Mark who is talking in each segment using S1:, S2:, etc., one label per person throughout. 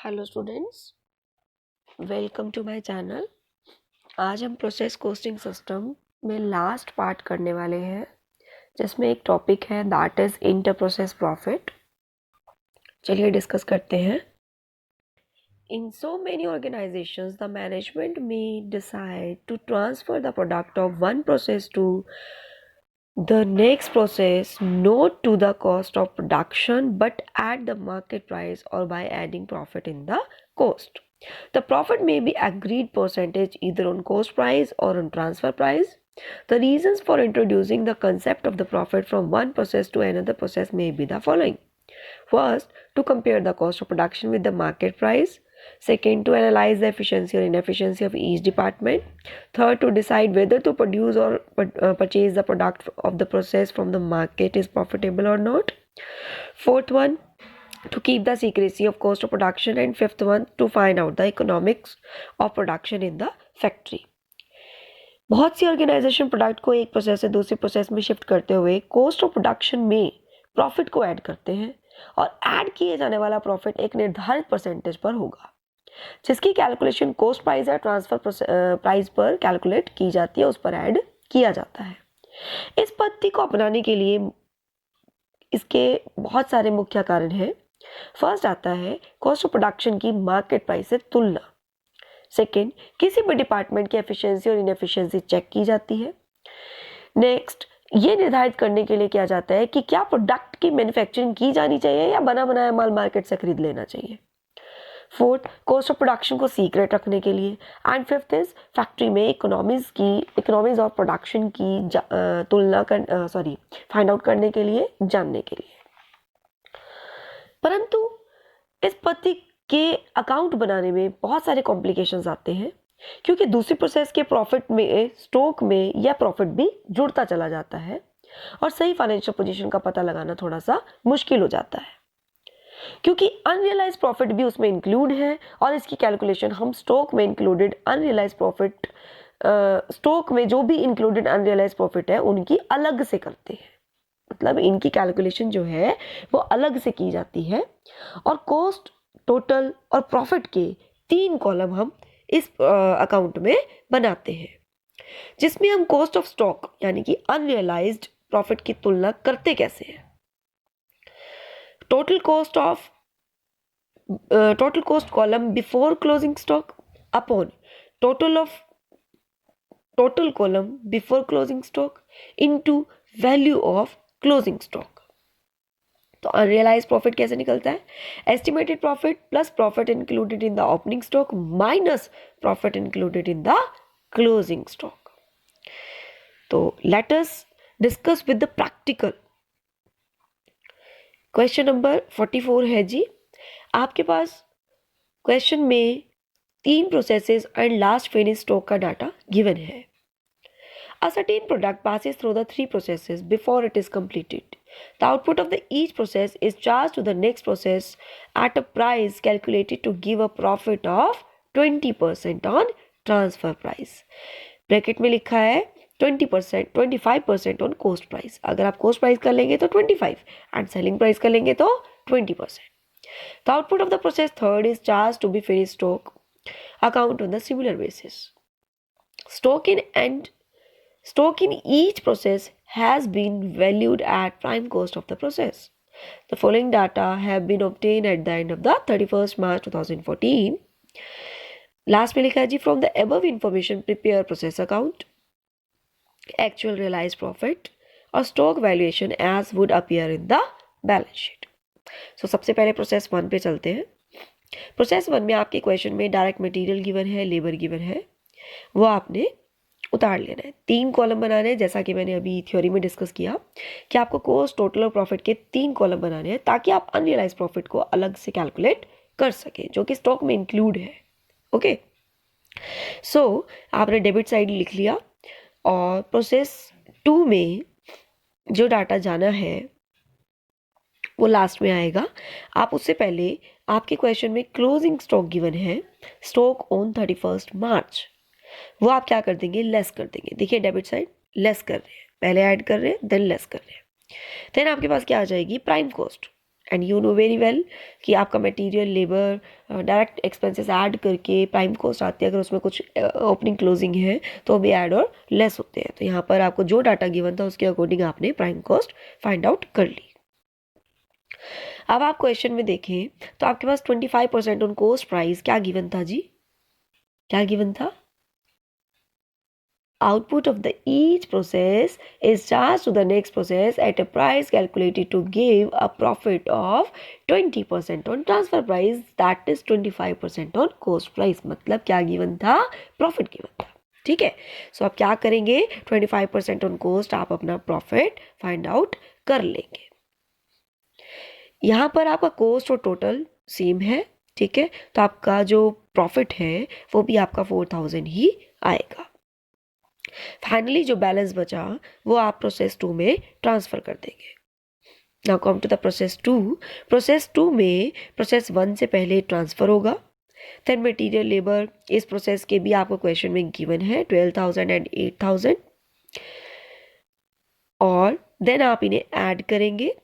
S1: Hello students, welcome to my channel. आज हम process costing system में लास्ट पार्ट करने वाले हैं, जिसमें एक टॉपिक है that is inter process profit. चलिए डिस्कस करते हैं। In so many organizations, the management may decide to transfer the product of one process to the next process, not to the cost of production but at the market price or by adding profit in the cost. The profit may be agreed percentage either on cost price or on transfer price. The reasons for introducing the concept of the profit from one process to another process may be the following. First, to compare the cost of production with the market price. Second, to analyze the efficiency or inefficiency of each department. Third, to decide whether to produce or purchase the product of the process from the market is profitable or not. Fourth one, to keep the secrecy of cost of production. And fifth one, to find out the economics of production in the factory. बहुत सी organisation product को एक process से दूसरी process में shift करते हुए coast of production में profit को ऐड करते हैं, और ऐड किए जाने वाला प्रॉफिट एक निर्धारित परसेंटेज पर होगा, जिसकी कैलकुलेशन कोस्ट प्राइस या ट्रांसफर प्राइस पर कैलकुलेट की जाती है, उस पर ऐड किया जाता है। इस पद्धति को अपनाने के लिए इसके बहुत सारे मुख्य कारण हैं। फर्स्ट आता है कॉस्ट ऑफ प्रोडक्शन की मार्केट प्राइस से तुलना। सेकेंड, किसी भी डिपार्टमेंट की एफिशिएंसी और इनएफिशिएंसी चेक की जाती है। नेक्स्ट, ये निर्धारित करने के लिए किया जाता है कि क्या प्रोडक्ट की मैन्युफैक्चरिंग की जानी चाहिए या बना बनाया माल मार्केट से खरीद लेना चाहिए। फोर्थ, कॉस्ट ऑफ प्रोडक्शन को सीक्रेट रखने के लिए। एंड फिफ्थ इज फैक्ट्री में इकोनॉमीज और प्रोडक्शन की फाइंड आउट करने के लिए, जानने के लिए। परंतु इस पद्धति के अकाउंट बनाने में बहुत सारे कॉम्प्लिकेशंस आते हैं, क्योंकि दूसरी प्रोसेस के प्रॉफिट में स्टॉक में यह प्रॉफिट भी जुड़ता चला जाता है और सही फाइनेंशियल पोजीशन का पता लगाना थोड़ा सा मुश्किल हो जाता है, क्योंकि अनरियलाइज प्रॉफिट भी उसमें इंक्लूड है और इसकी कैलकुलेशन हम स्टॉक में इंक्लूडेड अनरियलाइज प्रॉफिट स्टॉक में जो भी इंक्लूडेड अनरियलाइज प्रॉफिट है उनकी अलग से करते हैं। मतलब इनकी कैलकुलेशन जो है वो अलग से की जाती है, और कॉस्ट, टोटल और प्रॉफिट के 3 कॉलम हम इस अकाउंट में बनाते हैं, जिसमें हम कॉस्ट ऑफ स्टॉक यानी कि अनरियलाइज्ड प्रॉफिट की तुलना करते कैसे हैं। Total cost column before closing stock upon total column before closing stock into value of closing stock. तो अनरियलाइज प्रॉफिट कैसे निकलता है? Estimated profit plus profit included in the opening stock minus profit included in the closing stock. तो let us discuss with the practical. Question number 44 है जी। आपके पास question में 3 processes and last finish stock का डाटा गिवन है। A certain product passes through the 3 processes before it is completed. The output of each process is charged to the next process at a price calculated to give a profit of 20% on transfer price. Bracket में लिखा है 20%, 25% on cost price. अगर आप cost price कर लेंगे तो 25 and selling price कर लेंगे तो 20%. The output of the process third is charged to be finished stock account on the similar basis. Stock in each process has been valued at prime cost of the process. The following data have been obtained at the end of the 31st March 2014. Last में लिखा है जी, from the above information prepare process account, actual realized profit और stock valuation as would appear in the balance sheet. So सबसे पहले process 1 पे चलते हैं। Process 1 में आपके क्वेश्चन में डायरेक्ट मटेरियल गिवन है, लेबर गिवन है, वो आपने उतार लेना है। 3 कॉलम बनाने हैं, जैसा कि मैंने अभी थ्योरी में डिस्कस किया कि आपको कॉस्ट, टोटल और प्रॉफिट के 3 कॉलम बनाने हैं, ताकि आप अनरियलाइज प्रॉफिट को अलग से कैलकुलेट कर सकें, जो कि स्टॉक में इंक्लूड है। ओके, सो आपने डेबिट साइड लिख लिया, और प्रोसेस 2 में जो डाटा जाना है वो लास्ट में आएगा। आप उससे पहले आपके क्वेश्चन में क्लोजिंग स्टॉक गिवन है, स्टॉक ऑन 31st मार्च, वो आप क्या कर देंगे? लेस कर देंगे। देखिए डेबिट साइड लेस कर रहे हैं, पहले ऐड कर रहे हैं देन लेस कर रहे हैं। देन आपके पास क्या आ जाएगी? Prime cost and you know very well कि आपका material, labour, direct expenses add करके प्राइम कॉस्ट आती है। अगर उसमें कुछ ओपनिंग क्लोजिंग है तो भी ऐड और लेस होते हैं। तो यहाँ पर आपको जो डाटा गिवन था उसके अकॉर्डिंग आपने प्राइम कॉस्ट फाइंड आउट कर ली। अब आप क्वेश्चन में देखें तो आपके पास 25% ऑन कॉस्ट प्राइस क्या गिवन था जी? क्या गिवन था? Output of the each process is charged to the next process at a price calculated to give a profit of 20% on transfer price, that is 25% on cost price। मतलब क्या given था? Profit given था। ठीक है, सो आप क्या करेंगे? 25% on coast आप अपना प्रॉफिट फाइंड आउट कर लेंगे। यहाँ पर आपका कोस्ट और टोटल सेम है। ठीक है, तो आपका जो प्रॉफिट है वो भी आपका 4000 ही आएगा। फाइनली जो बैलेंस बचा वो आप प्रोसेस 2 में ट्रांसफर कर देंगे। Now come to the process 2। Process 2 में प्रोसेस 1 से पहले ट्रांसफर होगा। देन मटेरियल, लेबर, इस प्रोसेस के भी आपको क्वेश्चन में गिवन है 12,000 एंड 8,000, और देन आप इन्हें ऐड करेंगे।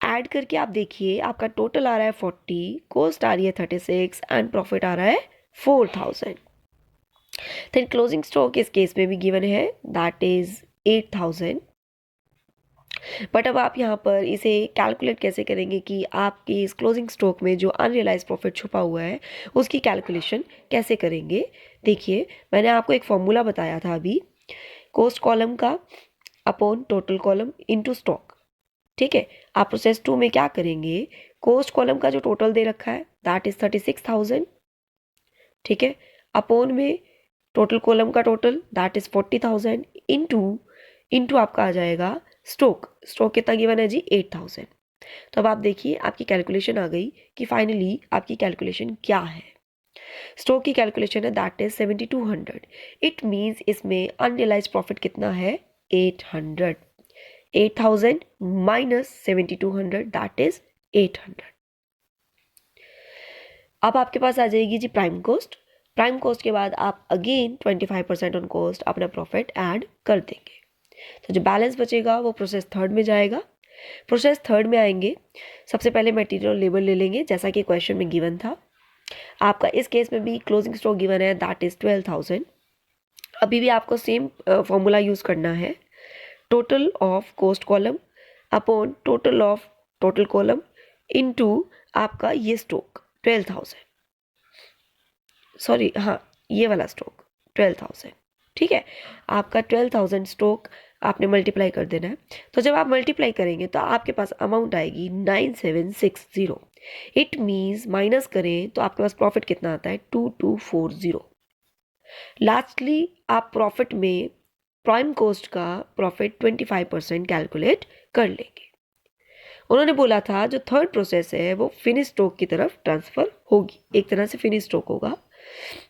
S1: ऐड करके आप देखिए आपका टोटल आ रहा है 40, कॉस्ट आ रही है 36 एंड प्रॉफिट आ रहा है 4,000। देन क्लोजिंग स्टॉक इस केस में भी गिवन है, दैट इज 8,000। बट अब आप यहाँ पर इसे कैलकुलेट कैसे करेंगे कि आपकी इस क्लोजिंग स्टॉक में जो अनरियलाइज प्रॉफिट छुपा हुआ है उसकी कैलकुलेशन कैसे करेंगे? देखिए, मैंने आपको एक फॉर्मूला बताया था अभी, कॉस्ट कॉलम का upon total column into stock. ठीक है, आप प्रोसेस 2 में क्या करेंगे? कॉस्ट कॉलम का जो टोटल दे रखा है दैट इज 36,000, ठीक है, अपॉन में टोटल कॉलम का टोटल दैट इज 40,000 इनटू आपका आ जाएगा स्टॉक। स्टॉक कितना गिवन है जी? 8,000। तो अब आप देखिए आपकी कैलकुलेशन आ गई कि फाइनली आपकी कैलकुलेशन क्या है। स्टॉक की कैलकुलेशन है दैट इज 7200। इट मीन्स इसमें अनरियलाइज प्रॉफिट कितना है? 800। 8,000 माइनस 7200 दैट इज 800। अब आपके पास आ जाएगी जी प्राइम कॉस्ट। प्राइम कॉस्ट के बाद आप अगेन 25% ऑन कॉस्ट अपना प्रॉफिट ऐड कर देंगे। तो जो बैलेंस बचेगा वो प्रोसेस 3 में जाएगा। प्रोसेस 3 में आएंगे, सबसे पहले मटेरियल लेबर ले लेंगे जैसा कि क्वेश्चन में गिवन था। आपका इस केस में भी क्लोजिंग स्टॉक गिवन है दैट इज 12,000। अभी भी आपको सेम फॉर्मूला यूज करना है, total of cost column upon total of total column into आपका ये स्टॉक 12,000, सॉरी हाँ ये वाला स्टॉक 12,000। ठीक है, आपका 12,000 स्टॉक आपने मल्टीप्लाई कर देना है। तो जब आप मल्टीप्लाई करेंगे तो आपके पास अमाउंट आएगी 9760। इट मीन्स माइनस करें तो आपके पास प्रॉफिट कितना आता है? 2240। लास्टली आप प्रॉफिट में प्राइम कॉस्ट का प्रॉफिट 25% कैलकुलेट कर लेंगे। उन्होंने बोला था जो थर्ड प्रोसेस है वो फिनिश स्टॉक की तरफ ट्रांसफर होगी, एक तरह से फिनिश स्टॉक होगा।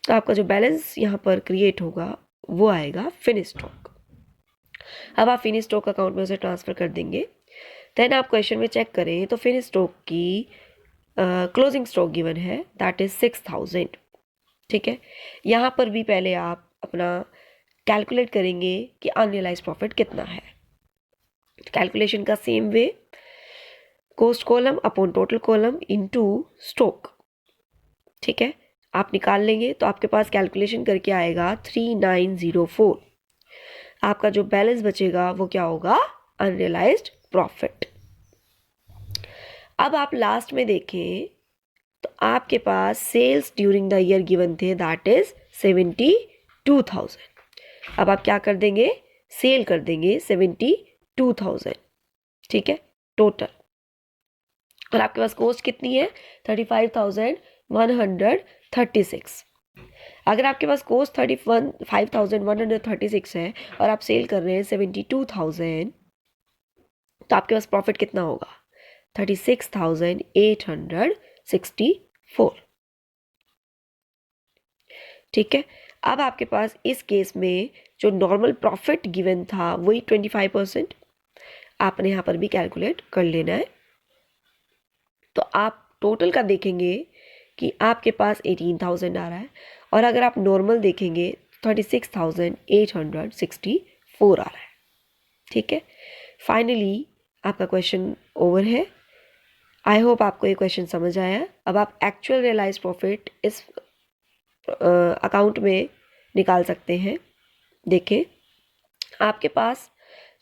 S1: तो आपका जो बैलेंस यहाँ पर क्रिएट होगा वो आएगा फिनिश स्टॉक। अब आप फिनिश स्टॉक अकाउंट में उसे ट्रांसफर कर देंगे। देन आप क्वेश्चन में चेक करें तो फिनिश स्टॉक की क्लोजिंग स्टॉक गिवन है दैट इज 6,000। ठीक है, यहाँ पर भी पहले आप अपना कैलकुलेट करेंगे कि अनरियलाइज प्रॉफिट कितना है। कैलकुलेशन का same way, cost column upon total column into stock. ठीक है, आप निकाल लेंगे तो आपके पास कैलकुलेशन करके आएगा 3904। आपका जो बैलेंस बचेगा वो क्या होगा? Unrealised profit. अब आप लास्ट में देखें तो आपके पास sales during the year given थे दैट इज 72,000। अब आप क्या कर देंगे? सेल कर देंगे 72,000। ठीक है, टोटल। और आपके पास कॉस्ट कितनी है? 35,136। अगर आपके पास कॉस्ट 35,136 है और आप सेल कर रहे हैं 72,000 तो आपके पास प्रॉफिट कितना होगा? 36,864। ठीक है, अब आपके पास इस केस में जो नॉर्मल प्रॉफिट गिवन था वही 25% आपने यहाँ पर भी कैलकुलेट कर लेना है। तो आप टोटल का देखेंगे कि आपके पास 18,000 आ रहा है, और अगर आप नॉर्मल देखेंगे 36,864 आ रहा है। ठीक है, फाइनली आपका क्वेश्चन ओवर है। आई होप आपको ये क्वेश्चन समझ आया। अब आप एक्चुअल रियलाइज प्रॉफिट इस अकाउंट में निकाल सकते हैं। देखें, आपके पास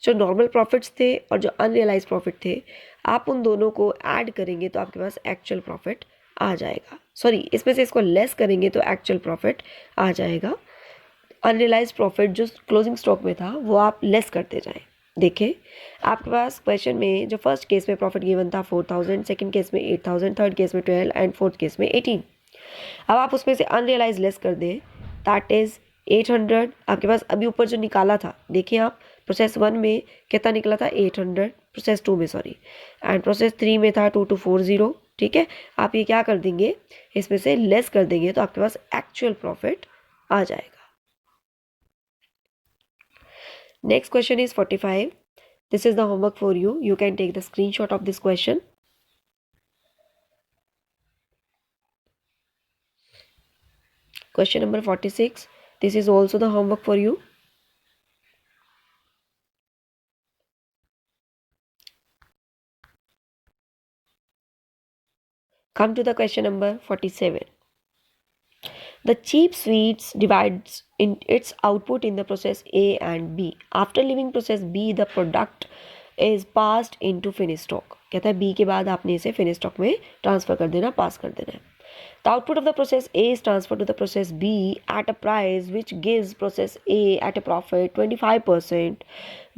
S1: जो नॉर्मल प्रॉफिट्स थे और जो अनरियलाइज प्रॉफिट थे, आप उन दोनों को ऐड करेंगे तो आपके पास एक्चुअल प्रॉफिट आ जाएगा। सॉरी, इसमें से इसको लेस करेंगे तो एक्चुअल प्रॉफिट आ जाएगा। अनरियलाइज प्रॉफिट जो क्लोजिंग स्टॉक में था वो आप लेस करते जाएं। देखें, आपके पास क्वेश्चन में जो फर्स्ट केस में प्रॉफिट गिवन था 4000, सेकंड केस में 8000, थर्ड केस में 12 एंड फोर्थ केस में 18। अब आप उसमें से अनरियलाइज लेस कर दें, दैट इज 800। आपके पास अभी ऊपर जो निकाला था, देखिए आप, प्रोसेस 1 में कितना निकला था 800, प्रोसेस 2 में सॉरी, एंड प्रोसेस 3 में था 2240। ठीक है, आप ये क्या कर देंगे, इसमें से लेस कर देंगे तो आपके पास एक्चुअल प्रॉफिट आ जाएगा। Next question is 45. This is the homework for you. You can take the screenshot of this question. Question number 46. This is also the homework for you. Come to the question number 47. The cheap sweets divides in its output in the process A and B. After leaving process B, the product is passed into finished stock. कहता है B के बाद आपने इसे finished stock में transfer कर देना, पास कर देना है। The output of the process A is transferred to the process B at a price which gives process A at a profit 25%.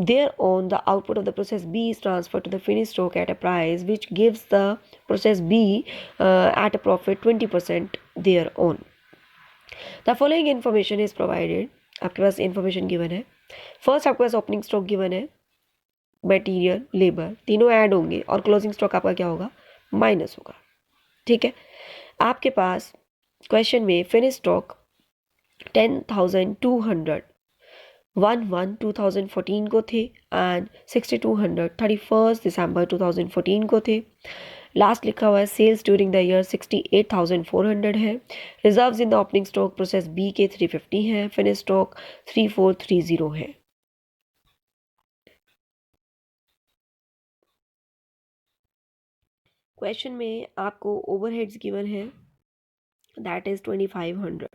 S1: Thereon, the output of the process B is transferred to the finished stock at a price which gives the process B at a profit 20% thereon. The following information is provided. आपके पास information given है। First आपके पास opening stock given है, material, labour तीनों add होंगे और closing stock आपका क्या होगा, माइनस होगा। ठीक है, आपके पास क्वेश्चन में फिनिश स्टॉक 10,200 1/1/2014 को थे एंड 6,200 31 दिसंबर 2014 को थे। लास्ट लिखा हुआ है सेल्स ड्यूरिंग द ईयर 68,400 है। Reserves in the opening stock process B के 350 हैं, फिनिश स्टॉक 3430 है। क्वेश्चन में आपको ओवरहेड्स गिवन है, दैट इज 2500।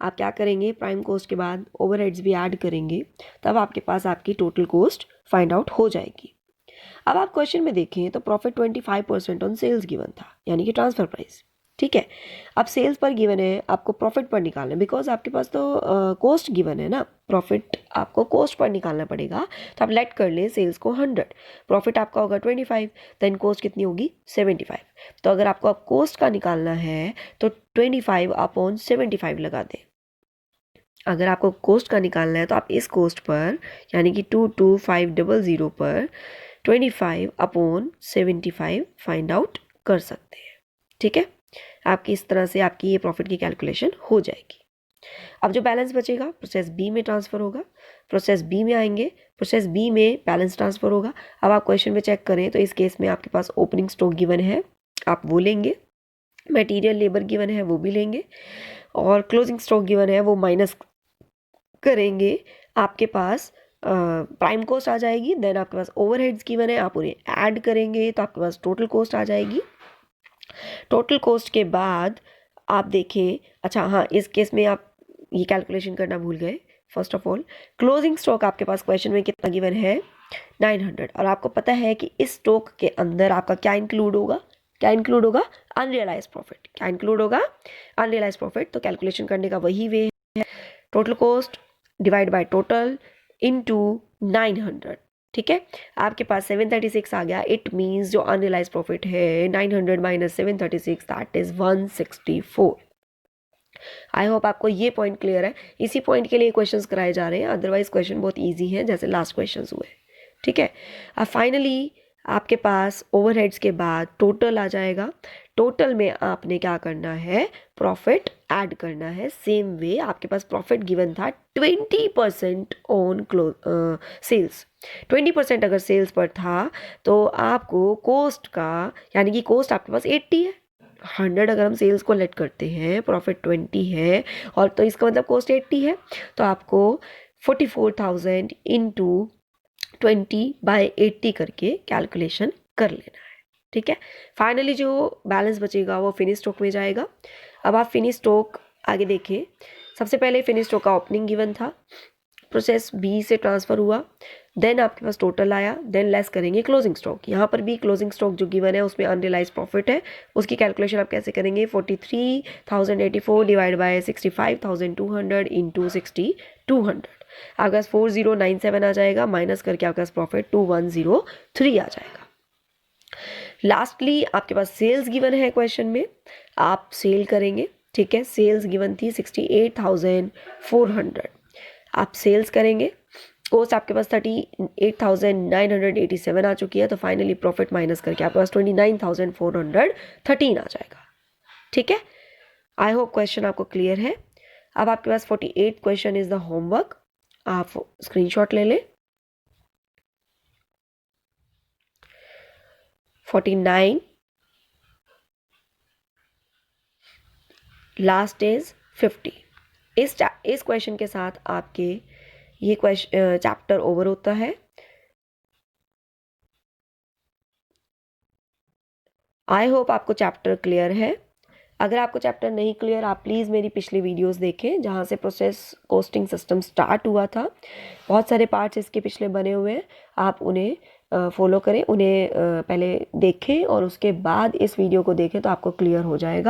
S1: आप क्या करेंगे, प्राइम कॉस्ट के बाद ओवरहेड्स भी ऐड करेंगे, तब आपके पास आपकी टोटल कॉस्ट फाइंड आउट हो जाएगी। अब आप क्वेश्चन में देखें तो प्रॉफिट 25% ऑन सेल्स गिवन था, यानी कि ट्रांसफर प्राइस। ठीक है, अब सेल्स पर गिवन है, आपको प्रॉफिट पर निकालना है, बिकॉज आपके पास तो कॉस्ट गिवन है ना, प्रॉफिट आपको कॉस्ट पर निकालना पड़ेगा। तो आप लेट कर लें सेल्स को 100, प्रॉफिट आपका होगा 25, देन कॉस्ट कितनी होगी 75। तो अगर आपको अब कॉस्ट का निकालना है तो 25/75 लगा दें। अगर आपको कॉस्ट का निकालना है तो आप इस कॉस्ट पर, यानी कि 22500 पर 25/75 फाइंड आउट कर सकते हैं। ठीक है, आपकी इस तरह से आपकी ये प्रॉफिट की कैलकुलेशन हो जाएगी। अब जो बैलेंस बचेगा प्रोसेस बी में ट्रांसफ़र होगा, प्रोसेस बी में आएंगे, प्रोसेस बी में बैलेंस ट्रांसफ़र होगा। अब आप क्वेश्चन में चेक करें तो इस केस में आपके पास ओपनिंग स्टॉक गिवन है, आप वो लेंगे, मटेरियल लेबर गिवन है वो भी लेंगे, और क्लोजिंग स्टॉक गिवन है वो माइनस करेंगे। आपके पास प्राइम कॉस्ट आ जाएगी, देन आपके पास ओवरहेड्स गिवन है, आप उन्हें ऐड करेंगे तो आपके पास टोटल कॉस्ट आ जाएगी। टोटल कॉस्ट के बाद आप देखें, अच्छा हाँ, इस केस में आप ये कैलकुलेशन करना भूल गए। First of all, closing stock आपके पास क्वेश्चन में कितना गिवन है 900, और आपको पता है कि इस स्टॉक के अंदर आपका क्या इंक्लूड होगा, क्या इंक्लूड होगा, अनरियलाइज प्रॉफिट। क्या इंक्लूड होगा, अनरियलाइज प्रॉफिट। तो कैलकुलेशन करने का वही वे है, total cost divide by total into 900। ठीक है, आपके पास 736 आ गया। इट मीन्स जो अनरियलाइज प्रॉफिट है 900 minus 736, that is 164। I hope आपको ये पॉइंट क्लियर है। इसी पॉइंट के लिए क्वेश्चंस कराए जा रहे हैं, अदरवाइज क्वेश्चन बहुत इजी है जैसे लास्ट क्वेश्चंस हुए। ठीक है, अब फाइनली आपके पास ओवरहेड्स के बाद टोटल आ जाएगा। टोटल में आपने क्या करना है, प्रॉफिट ऐड करना है। सेम वे आपके पास प्रॉफिट गिवन था 20% ऑन सेल्स। 20% अगर सेल्स पर था तो आपको कॉस्ट का, यानी कि कॉस्ट आपके पास 80 है, 100 अगर हम सेल्स को लेट करते हैं, प्रॉफिट 20 है, और तो इसका मतलब कॉस्ट 80 है, तो आपको 44,000 इंटू 20/80 करके कैलकुलेशन कर लेना है। ठीक है। फाइनली जो बैलेंस बचेगा वो फिनिश स्टॉक में जाएगा। अब आप फिनिश स्टॉक आगे देखिए। सबसे पहले फिनिश स्टॉक का ओपनिंग गिवन था, प्रोसेस बी से ट्रांसफ़र हुआ, देन आपके पास टोटल आया, देन लेस करेंगे क्लोजिंग स्टॉक। यहाँ पर भी क्लोजिंग स्टॉक जो गिवन है उसमें अनरियलाइज प्रॉफिट है, उसकी कैलकुलेशन आप कैसे करेंगे, 43,084 डिवाइड बाय 65,200 इंटू 6,200। आपके पास 4097 आ जाएगा, माइनस करके आपके पास प्रॉफिट 2103 आ जाएगा। लास्टली आपके पास सेल्स गिवन है क्वेश्चन में, आप सेल करेंगे, ठीक है। सेल्स गिवन थी 68,400, आप सेल्स करेंगे। कोस्ट आपके पास 38,987 आ चुकी है, तो फाइनली प्रॉफिट माइनस करके आपके पास 29,413 आ जाएगा, ठीक है। आई होप क्वेश्चन आपको क्लियर है। अब आपके पास 48 क्वेश्चन इज द होमवर्क, आप स्क्रीनशॉट ले लें। 49 लास्ट इज 50। इस क्वेश्चन के साथ आपके ये क्वेश्चन चैप्टर ओवर होता है। आई होप आपको चैप्टर क्लियर है। अगर आपको चैप्टर नहीं क्लियर, आप प्लीज़ मेरी पिछली वीडियोस देखें जहाँ से प्रोसेस कोस्टिंग सिस्टम स्टार्ट हुआ था। बहुत सारे पार्ट्स इसके पिछले बने हुए हैं, आप उन्हें फॉलो करें, उन्हें पहले देखें और उसके बाद इस वीडियो को देखें तो आपको क्लियर हो जाएगा।